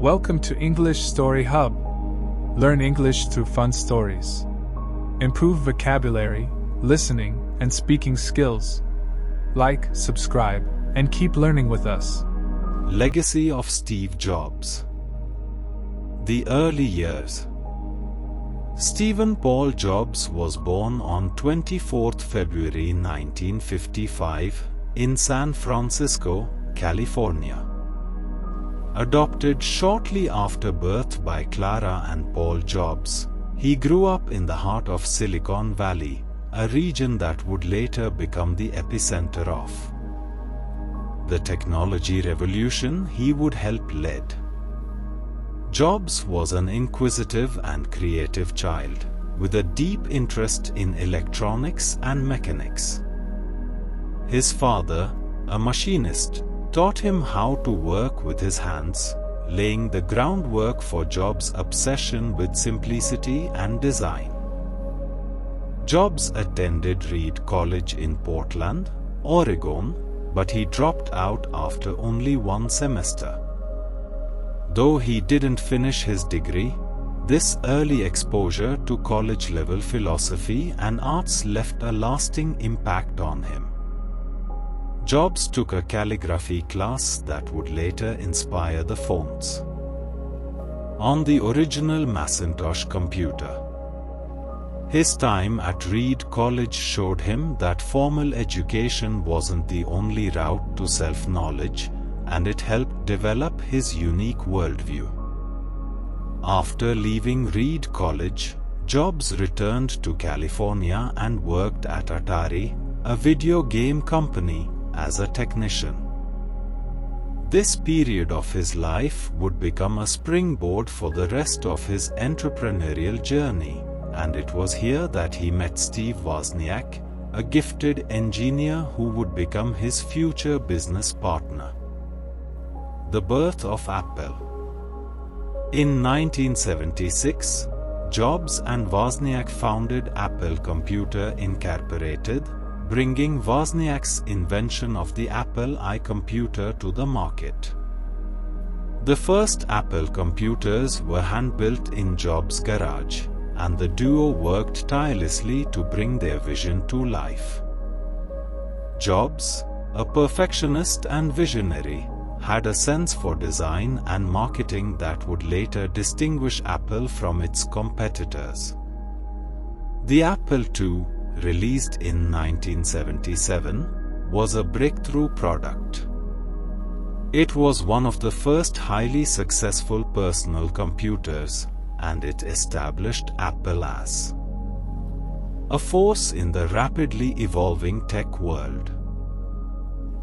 Welcome to English Story Hub. Learn English through fun stories. Improve vocabulary, listening, and speaking skills. Like, subscribe, and keep learning with us. Legacy of Steve Jobs. The early years. Stephen Paul Jobs was born on 24th February 1955 in San Francisco, California. Adopted shortly after birth by Clara and Paul Jobs, he grew up in the heart of Silicon Valley, a region that would later become the epicenter of the technology revolution he would help lead. Jobs was an inquisitive and creative child, with a deep interest in electronics and mechanics. His father, a machinist, taught him how to work with his hands, laying the groundwork for Jobs' obsession with simplicity and design. Jobs attended Reed College in Portland, Oregon, but he dropped out after only one semester. Though he didn't finish his degree, this early exposure to college-level philosophy and arts left a lasting impact on him. Jobs took a calligraphy class that would later inspire the fonts on the original Macintosh computer. His time at Reed College showed him that formal education wasn't the only route to self-knowledge, and it helped develop his unique worldview. After leaving Reed College, Jobs returned to California and worked at Atari, a video game company, as a technician. This period of his life would become a springboard for the rest of his entrepreneurial journey, and it was here that he met Steve Wozniak, a gifted engineer who would become his future business partner. The birth of Apple. In 1976, Jobs and Wozniak founded Apple Computer Incorporated, bringing Wozniak's invention of the Apple I computer to the market. The first Apple computers were hand-built in Jobs' garage, and the duo worked tirelessly to bring their vision to life. Jobs, a perfectionist and visionary, had a sense for design and marketing that would later distinguish Apple from its competitors. The Apple II, released in 1977, was a breakthrough product. It was one of the first highly successful personal computers, and it established Apple as a force in the rapidly evolving tech world.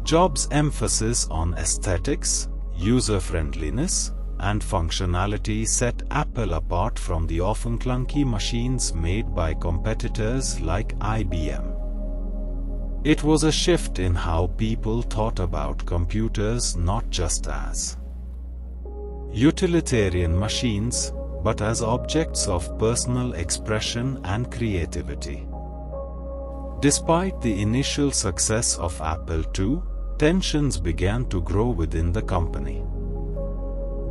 Jobs' emphasis on aesthetics, user-friendliness, and functionality set Apple apart from the often clunky machines made by competitors like IBM. It was a shift in how people thought about computers, not just as utilitarian machines, but as objects of personal expression and creativity. Despite the initial success of Apple II, tensions began to grow within the company.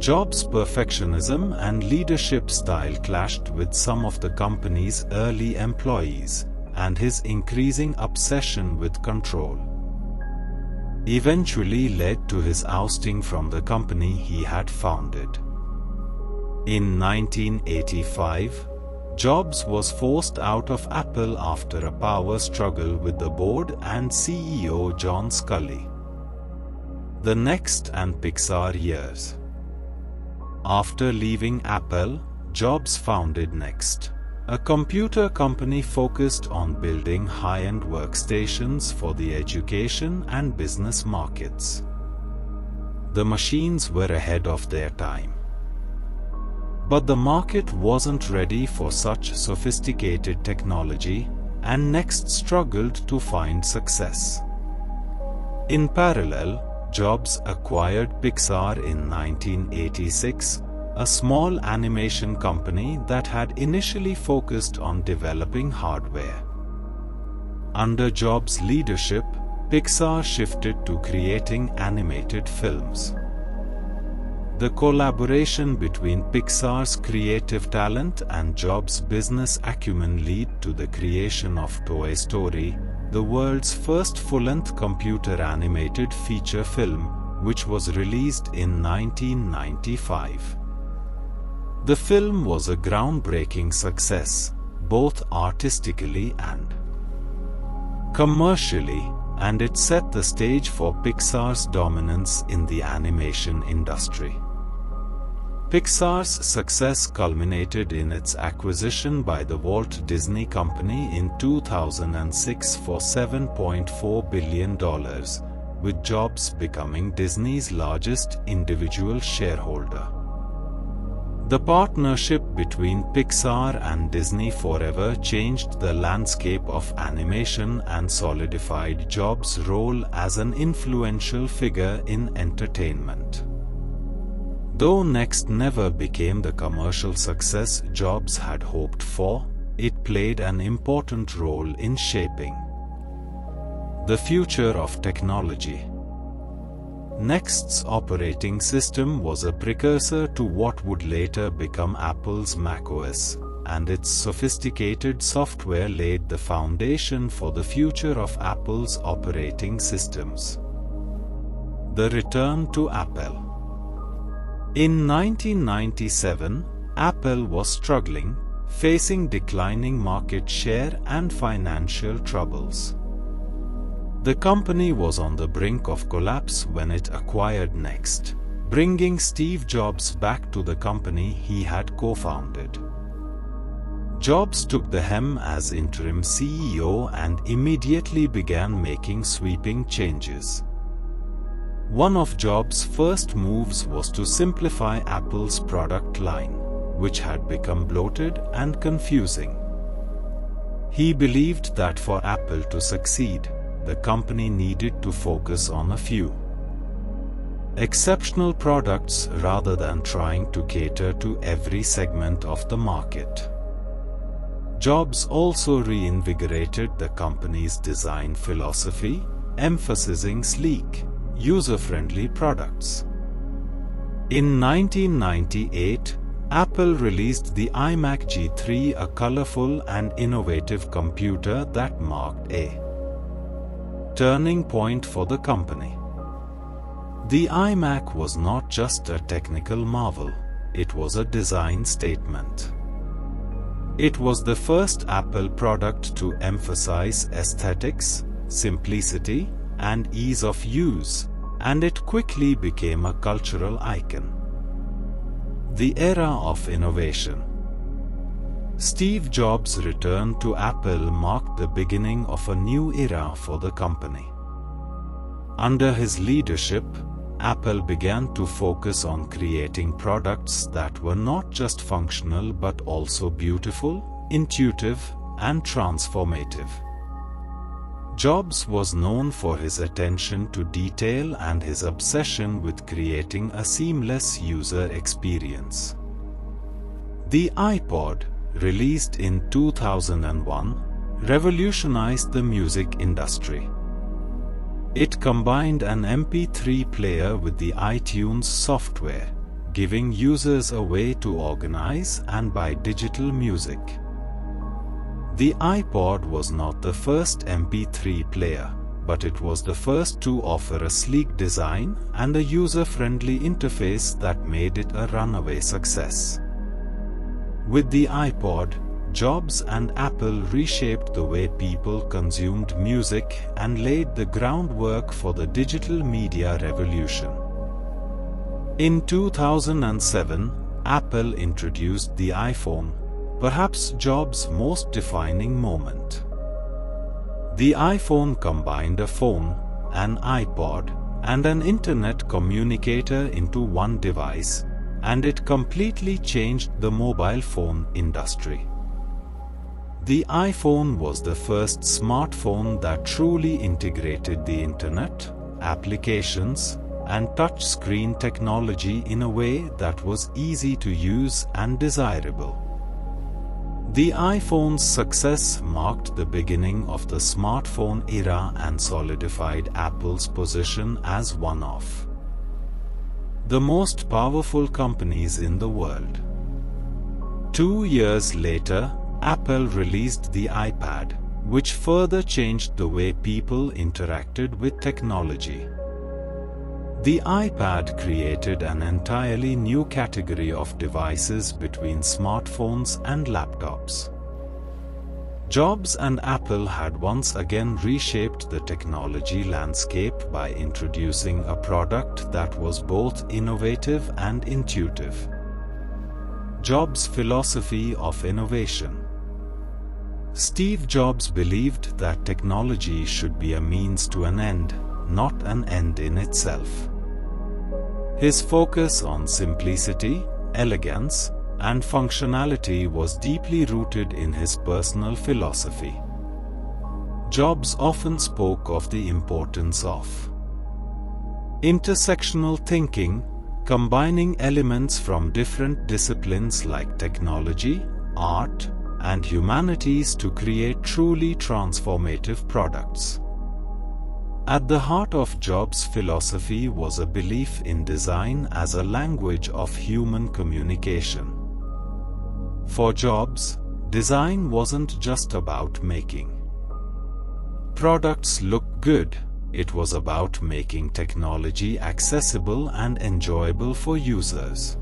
Jobs' perfectionism and leadership style clashed with some of the company's early employees, and his increasing obsession with control eventually led to his ousting from the company he had founded. In 1985, Jobs was forced out of Apple after a power struggle with the board and CEO John Sculley. The Next and Pixar years. After leaving Apple, Jobs founded Next, a computer company focused on building high-end workstations for the education and business markets. The machines were ahead of their time. But the market wasn't ready for such sophisticated technology, and Next struggled to find success. In parallel, Jobs acquired Pixar in 1986, a small animation company that had initially focused on developing hardware. Under Jobs' leadership, Pixar shifted to creating animated films. The collaboration between Pixar's creative talent and Jobs' business acumen led to the creation of Toy Story, the world's first full-length computer-animated feature film, which was released in 1995. The film was a groundbreaking success, both artistically and commercially, and it set the stage for Pixar's dominance in the animation industry. Pixar's success culminated in its acquisition by the Walt Disney Company in 2006 for $7.4 billion, with Jobs becoming Disney's largest individual shareholder. The partnership between Pixar and Disney forever changed the landscape of animation and solidified Jobs' role as an influential figure in entertainment. Though Next never became the commercial success Jobs had hoped for, it played an important role in shaping the future of technology. Next's operating system was a precursor to what would later become Apple's macOS, and its sophisticated software laid the foundation for the future of Apple's operating systems. The return to Apple. In 1997, Apple was struggling, facing declining market share and financial troubles. The company was on the brink of collapse when it acquired Next, bringing Steve Jobs back to the company he had co-founded. Jobs took the helm as interim CEO and immediately began making sweeping changes. One of Jobs' first moves was to simplify Apple's product line, which had become bloated and confusing. He believed that for Apple to succeed, the company needed to focus on a few exceptional products rather than trying to cater to every segment of the market. Jobs also reinvigorated the company's design philosophy, emphasizing sleek, user-friendly products. In 1998, Apple released the iMac G3, a colorful and innovative computer that marked a turning point for the company. The iMac was not just a technical marvel, it was a design statement. It was the first Apple product to emphasize aesthetics, simplicity, and ease of use, and it quickly became a cultural icon. The era of innovation. Steve Jobs' return to Apple marked the beginning of a new era for the company. Under his leadership, Apple began to focus on creating products that were not just functional but also beautiful, intuitive, and transformative. Jobs was known for his attention to detail and his obsession with creating a seamless user experience. The iPod, released in 2001, revolutionized the music industry. It combined an MP3 player with the iTunes software, giving users a way to organize and buy digital music. The iPod was not the first MP3 player, but it was the first to offer a sleek design and a user-friendly interface that made it a runaway success. With the iPod, Jobs and Apple reshaped the way people consumed music and laid the groundwork for the digital media revolution. In 2007, Apple introduced the iPhone, perhaps Jobs' most defining moment. The iPhone combined a phone, an iPod, and an internet communicator into one device, and it completely changed the mobile phone industry. The iPhone was the first smartphone that truly integrated the internet, applications, and touchscreen technology in a way that was easy to use and desirable. The iPhone's success marked the beginning of the smartphone era and solidified Apple's position as one of the most powerful companies in the world. 2 years later, Apple released the iPad, which further changed the way people interacted with technology. The iPad created an entirely new category of devices between smartphones and laptops. Jobs and Apple had once again reshaped the technology landscape by introducing a product that was both innovative and intuitive. Jobs' philosophy of innovation. Steve Jobs believed that technology should be a means to an end, not an end in itself. His focus on simplicity, elegance, and functionality was deeply rooted in his personal philosophy. Jobs often spoke of the importance of intersectional thinking, combining elements from different disciplines like technology, art, and humanities to create truly transformative products. At the heart of Jobs' philosophy was a belief in design as a language of human communication. For Jobs, design wasn't just about making products look good, it was about making technology accessible and enjoyable for users.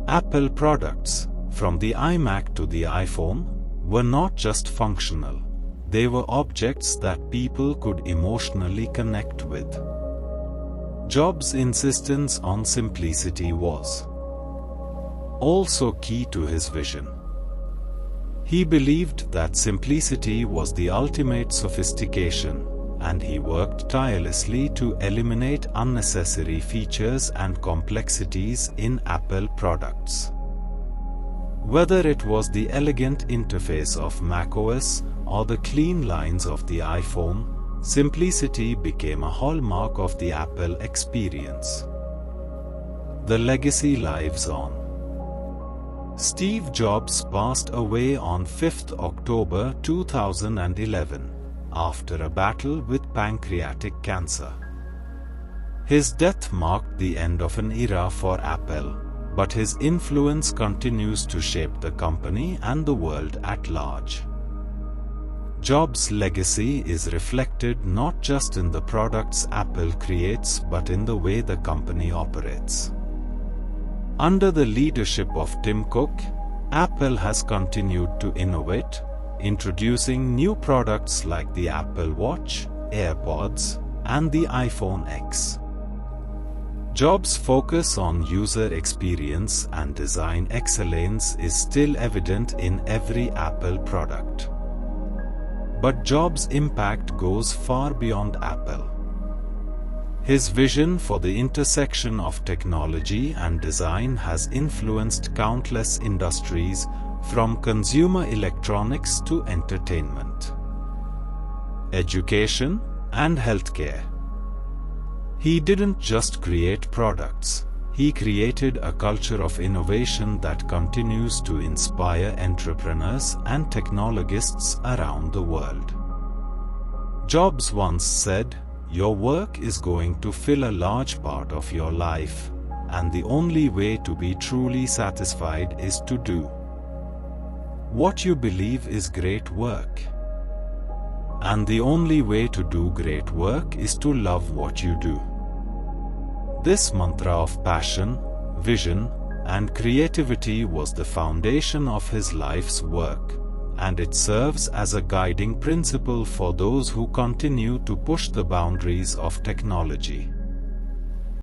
Apple products, from the iMac to the iPhone, were not just functional, they were objects that people could emotionally connect with. Jobs' insistence on simplicity was also key to his vision. He believed that simplicity was the ultimate sophistication, and he worked tirelessly to eliminate unnecessary features and complexities in Apple products. Whether it was the elegant interface of macOS or the clean lines of the iPhone, simplicity became a hallmark of the Apple experience. The legacy lives on. Steve Jobs passed away on 5 October 2011, after a battle with pancreatic cancer. His death marked the end of an era for Apple, but his influence continues to shape the company and the world at large. Jobs' legacy is reflected not just in the products Apple creates but in the way the company operates. Under the leadership of Tim Cook, Apple has continued to innovate, introducing new products like the Apple Watch, AirPods, and the iPhone X. Jobs' focus on user experience and design excellence is still evident in every Apple product. But Jobs' impact goes far beyond Apple. His vision for the intersection of technology and design has influenced countless industries, from consumer electronics to entertainment, education, and healthcare. He didn't just create products, he created a culture of innovation that continues to inspire entrepreneurs and technologists around the world. Jobs once said, "Your work is going to fill a large part of your life, and the only way to be truly satisfied is to do what you believe is great work. And the only way to do great work is to love what you do." This mantra of passion, vision, and creativity was the foundation of his life's work, and it serves as a guiding principle for those who continue to push the boundaries of technology.